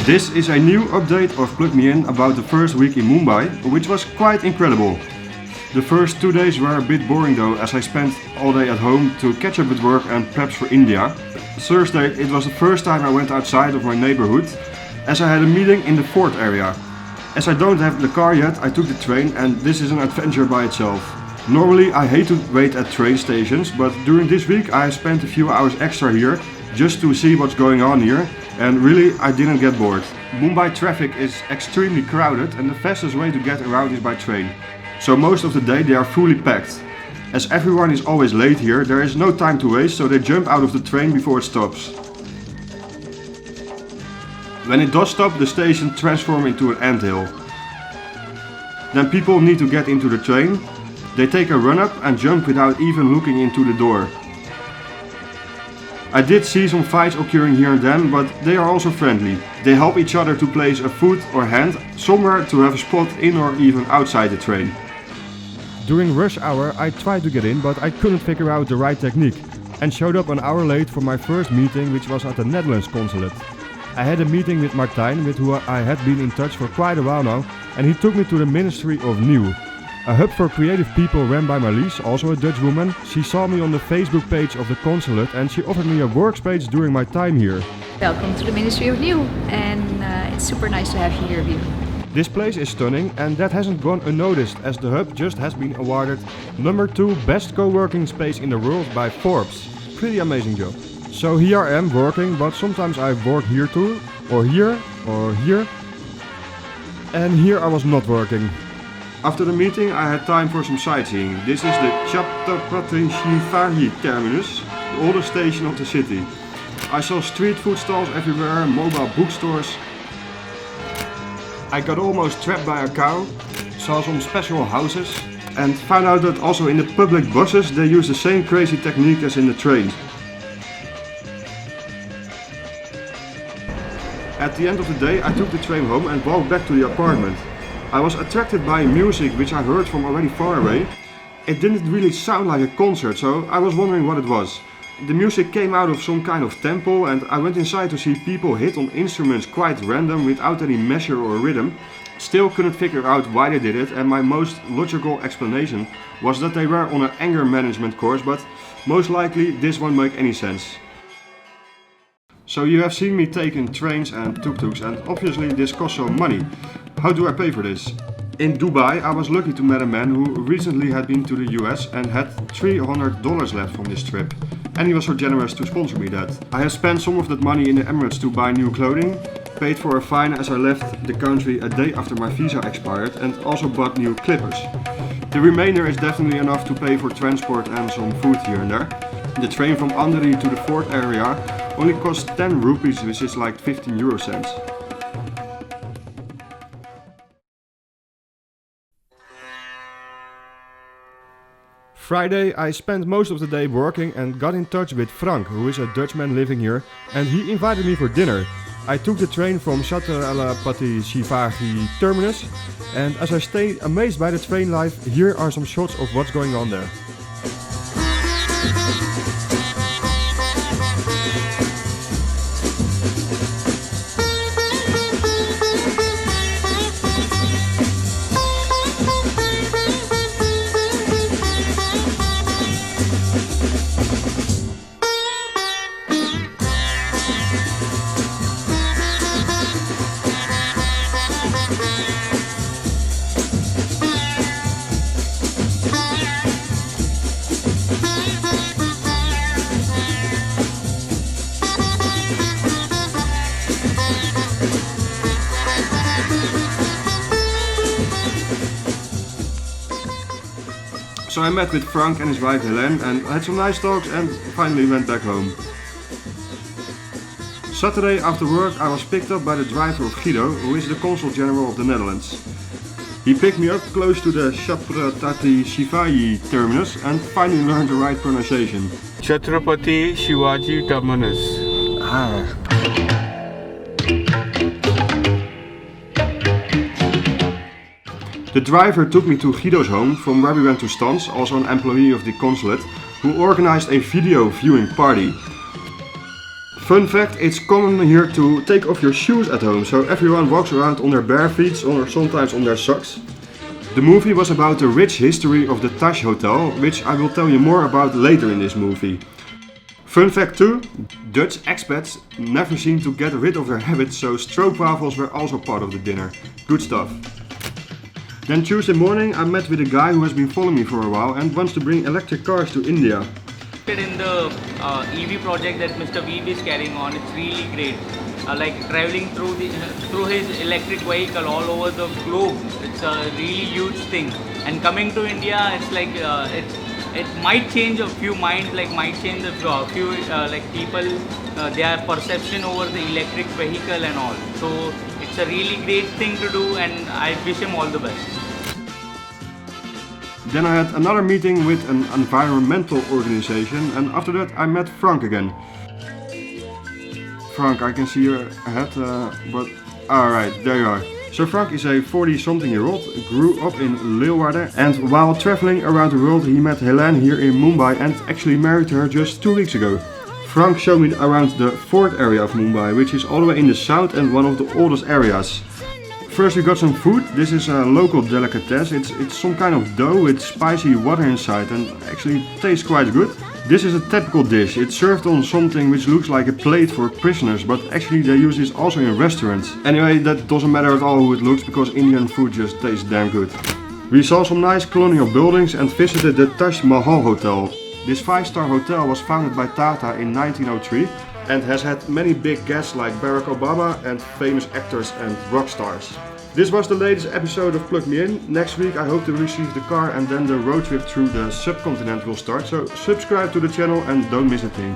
This is a new update of Plug Me In about the first week in Mumbai, which was quite incredible. The first 2 days were a bit boring though, as I spent all day at home to catch up with work and preps for India. Thursday it was the first time I went outside of my neighborhood, as I had a meeting in the Fort area. As I don't have the car yet, I took the train, and this is an adventure by itself. Normally I hate to wait at train stations, but during this week I spent a few hours extra here just to see what's going on here, and really I didn't get bored. Mumbai traffic is extremely crowded and the fastest way to get around is by train. So most of the day they are fully packed. As everyone is always late here, there is no time to waste, so they jump out of the train before it stops. When it does stop, the station transforms into an anthill. Then people need to get into the train. They take a run up and jump without even looking into the door. I did see some fights occurring here and then, but they are also friendly. They help each other to place a foot or hand somewhere to have a spot in or even outside the train. During rush hour I tried to get in, but I couldn't figure out the right technique and showed up an hour late for my first meeting, which was at the Netherlands consulate. I had a meeting with Martijn, with who I had been in touch for quite a while now, and he took me to the Ministry of Nieuw, a hub for creative people ran by Marlies, also a Dutch woman. She saw me on the Facebook page of the consulate and she offered me a workspace during my time here. Welcome to the Ministry of Nieuw, and it's super nice to have you here, Wim. This place is stunning, and that hasn't gone unnoticed, as the hub just has been awarded #2 best co-working space in the world by Forbes. Pretty amazing job. So here I am working, but sometimes I work here too, or here, and here I was not working. After the meeting I had time for some sightseeing. This is the Chhatrapati Shivaji terminus, the oldest station of the city. I saw street food stalls everywhere, mobile bookstores. I got almost trapped by a cow, saw some special houses, and found out that also in the public buses they use the same crazy technique as in the trains. At the end of the day I took the train home and walked back to the apartment. I was attracted by music which I heard from already far away. It didn't really sound like a concert, so I was wondering what it was. The music came out of some kind of temple, and I went inside to see people hit on instruments quite random without any measure or rhythm. Still couldn't figure out why they did it, and my most logical explanation was that they were on an anger management course, but most likely this won't make any sense. So you have seen me taking trains and tuk-tuks, and obviously this costs some money. How do I pay for this? In Dubai I was lucky to meet a man who recently had been to the US and had $300 left from this trip. And he was so generous to sponsor me that. I have spent some of that money in the Emirates to buy new clothing, paid for a fine as I left the country a day after my visa expired, and also bought new clippers. The remainder is definitely enough to pay for transport and some food here and there. The train from Andheri to the Fort area only costs 10 rupees, which is like 15 euro cents. Friday I spent most of the day working and got in touch with Frank, who is a Dutchman living here, and he invited me for dinner. I took the train from Chhatrapati Shivaji terminus, and as I stayed amazed by the train life, here are some shots of what's going on there. So I met with Frank and his wife Helene and had some nice talks and finally went back home. Saturday after work I was picked up by the driver of Guido, who is the Consul General of the Netherlands. He picked me up close to the Chhatrapati Shivaji terminus and finally learned the right pronunciation. Chhatrapati Shivaji terminus. The driver took me to Guido's home, from where we went to Stans, also an employee of the consulate, who organized a video viewing party. Fun fact, it's common here to take off your shoes at home, so everyone walks around on their bare feet or sometimes on their socks. The movie was about the rich history of the Taj Hotel, which I will tell you more about later in this movie. Fun fact 2, Dutch expats never seem to get rid of their habits, so stroopwafels were also part of the dinner. Good stuff. Then Tuesday morning I met with a guy who has been following me for a while and wants to bring electric cars to India. In the EV project that Mr. Veeb is carrying on, it's really great. Like traveling through his electric vehicle all over the globe, it's a really huge thing. And coming to India, it's like it might change a few minds, like might change a few like people their perception over the electric vehicle and all. So it's a really great thing to do, and I wish him all the best. Then I had another meeting with an environmental organization, and after that I met Frank again. Frank, I can see your head, but alright, there you are. So Frank is a 40-something-year-old, grew up in Leeuwarden, and while traveling around the world he met Helene here in Mumbai and actually married her just 2 weeks ago. Frank showed me around the Fort area of Mumbai, which is all the way in the south and one of the oldest areas. First we got some food. This is a local delicatessen. It's some kind of dough with spicy water inside and actually tastes quite good. This is a typical dish. It's served on something which looks like a plate for prisoners, but actually they use this also in restaurants. Anyway, that doesn't matter at all who it looks, because Indian food just tastes damn good. We saw some nice colonial buildings and visited the Taj Mahal Hotel. This 5-star hotel was founded by Tata in 1903 and has had many big guests like Barack Obama and famous actors and rock stars. This was the latest episode of Plug Me In. Next week I hope to receive the car and then the road trip through the subcontinent will start, so subscribe to the channel and don't miss a thing.